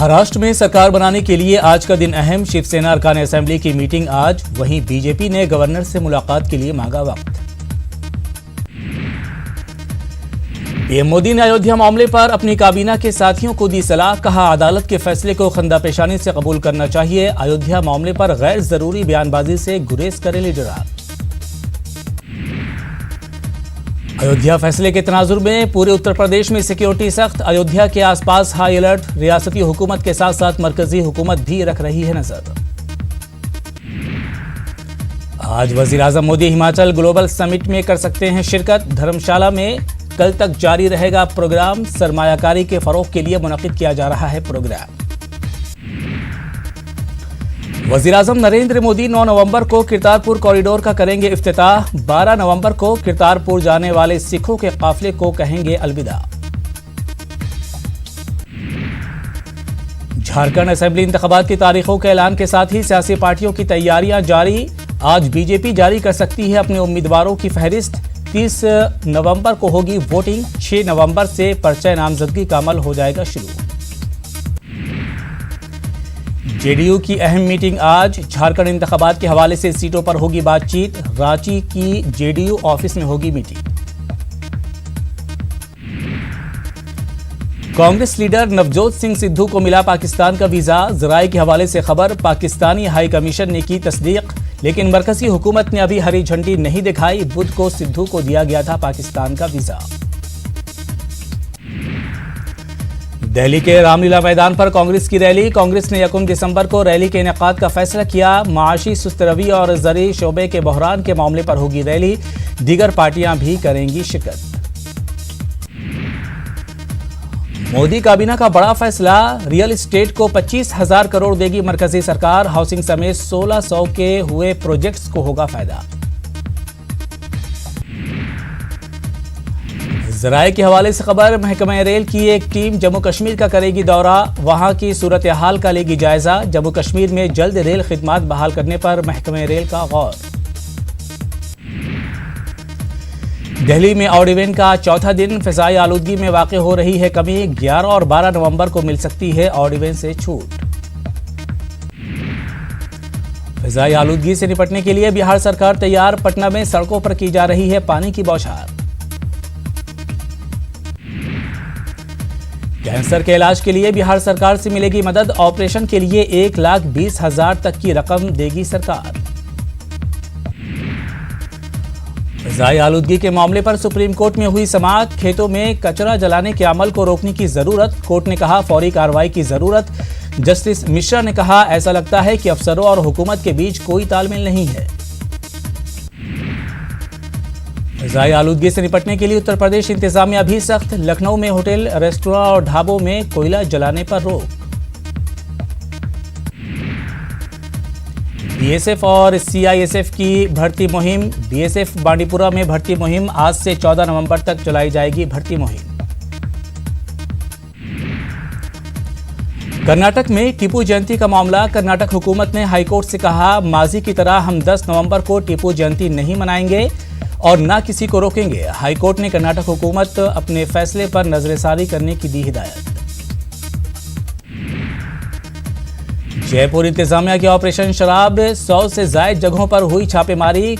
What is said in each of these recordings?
महाराष्ट्र में सरकार बनाने के लिए आज का दिन अहम। शिवसेना अरकान असेंबली की मीटिंग आज। वहीं बीजेपी ने गवर्नर से मुलाकात के लिए मांगा वक्त। पीएम मोदी ने अयोध्या मामले पर अपनी काबीना के साथियों को दी सलाह। कहा, अदालत के फैसले को खंदा-पेशानी से कबूल करना चाहिए। अयोध्या मामले पर गैर जरूरी बयानबाजी से गुरेज करे लीडरान। अयोध्या फैसले के तनाजुर में पूरे उत्तर प्रदेश में सिक्योरिटी सख्त। अयोध्या के आसपास हाई अलर्ट। रियासती हुकूमत के साथ साथ मरकजी हुकूमत भी रख रही है नजर। आज वजीर आजम मोदी हिमाचल ग्लोबल समिट में कर सकते हैं शिरकत। धर्मशाला में कल तक जारी रहेगा प्रोग्राम। सरमायाकारी के फरोग के लिए मुनक्किद किया जा रहा है प्रोग्राम। वजीर आजम नरेंद्र मोदी 9 नवंबर को करतारपुर कॉरिडोर का करेंगे इफ्तिताह। 12 नवंबर को करतारपुर जाने वाले सिखों के काफिले को कहेंगे अलविदा। झारखंड असेंबली इंतखाबात की तारीखों के ऐलान के साथ ही सियासी पार्टियों की तैयारियां जारी। आज बीजेपी जारी कर सकती है अपने उम्मीदवारों की फहरिस्त। 30 नवंबर को होगी वोटिंग। 6 नवंबर से पर्चा नामजदगी का अमल हो जाएगा शुरू। जेडीयू की अहम मीटिंग आज। झारखंड इंतखाबात के हवाले से सीटों पर होगी बातचीत। रांची की जेडीयू ऑफिस में होगी मीटिंग। कांग्रेस लीडर नवजोत सिंह सिद्धू को मिला पाकिस्तान का वीजा। जराये के हवाले से खबर, पाकिस्तानी हाई कमीशन ने की तस्दीक, लेकिन मरकजी हुकूमत ने अभी हरी झंडी नहीं दिखाई। बुध को सिद्धू को दिया गया था पाकिस्तान का वीजा। दिल्ली के रामलीला मैदान पर कांग्रेस की रैली। कांग्रेस ने 1 दिसंबर को रैली के इनेकाद का फैसला किया। माशी सुस्त रवि और ज़री शोबे के बहरान के मामले पर होगी रैली। दीगर पार्टियां भी करेंगी शिरकत। मोदी काबीना का बड़ा फैसला। रियल एस्टेट को 25,000 करोड़ देगी मरकजी सरकार। हाउसिंग समेत 1600 के हुए प्रोजेक्ट्स को होगा फायदा। जराये के हवाले से खबर, महकमा रेल की एक टीम जम्मू कश्मीर का करेगी दौरा। वहां की सूरत हाल का लेगी जायजा। जम्मू कश्मीर में जल्द रेल खिदमात बहाल करने पर महकमा रेल का गौर। दिल्ली में ऑड इवेंट का चौथा दिन। फिजाई आलूदगी में वाक़ हो रही है कमी। 11 और 12 नवंबर को मिल सकती है ऑड इवेंट से छूट। फिजाई आलूदगी से निपटने के लिए बिहार सरकार तैयार। पटना में सड़कों पर की जा रही है पानी की बौछार। कैंसर के इलाज के लिए बिहार सरकार से मिलेगी मदद। ऑपरेशन के लिए 1,20,000 तक की रकम देगी सरकार। फिजाई आलूदगी के मामले पर सुप्रीम कोर्ट में हुई समाअत। खेतों में कचरा जलाने के अमल को रोकने की जरूरत। कोर्ट ने कहा, फौरी कार्रवाई की जरूरत। जस्टिस मिश्रा ने कहा, ऐसा लगता है कि अफसरों और हुकूमत के बीच कोई तालमेल नहीं है। फिजाई आलूदगी से निपटने के लिए उत्तर प्रदेश इंतजामिया भी सख्त। लखनऊ में होटल, रेस्टोरेंट और ढाबों में कोयला जलाने पर रोक। बीएसएफ और सीआईएसएफ की भर्ती मुहिम। बीएसएफ बांडीपुरा में भर्ती मुहिम। आज से 14 नवंबर तक चलाई जाएगी भर्ती मुहिम। कर्नाटक में टीपू जयंती का मामला। कर्नाटक हुकूमत ने हाईकोर्ट से कहा, माजी की तरह हम 10 नवंबर को टीपू जयंती नहीं मनाएंगे और न किसी को रोकेंगे। हाईकोर्ट ने कर्नाटक हुकूमत अपने फैसले पर नजरसारी करने की दी हिदायत। जयपुर इंतजामिया के ऑपरेशन शराब। 100 से ज्यादा जगहों पर हुई छापेमारी।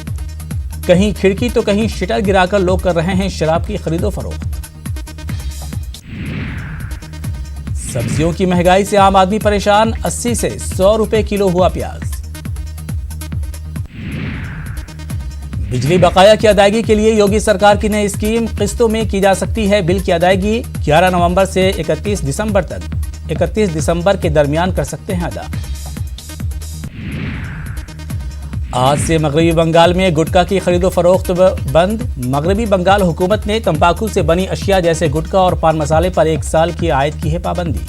कहीं खिड़की तो कहीं शटर गिराकर लोग कर रहे हैं शराब की खरीदो फरोख्त। सब्जियों की महंगाई से आम आदमी परेशान। 80 से 100 रुपए किलो हुआ प्याज। बिजली बकाया की अदायगी के लिए योगी सरकार की नई स्कीम। किस्तों में की जा सकती है बिल की अदायगी। 11 नवंबर से 31 दिसंबर तक। 31 दिसंबर के दरमियान कर सकते हैं अदा। आज से मगरबी बंगाल में गुटखा की खरीदो फरोख्त बंद। मगरबी बंगाल हुकूमत ने तंबाकू से बनी अशिया जैसे गुटखा और पान मसाले पर 1 साल की आयद की है पाबंदी।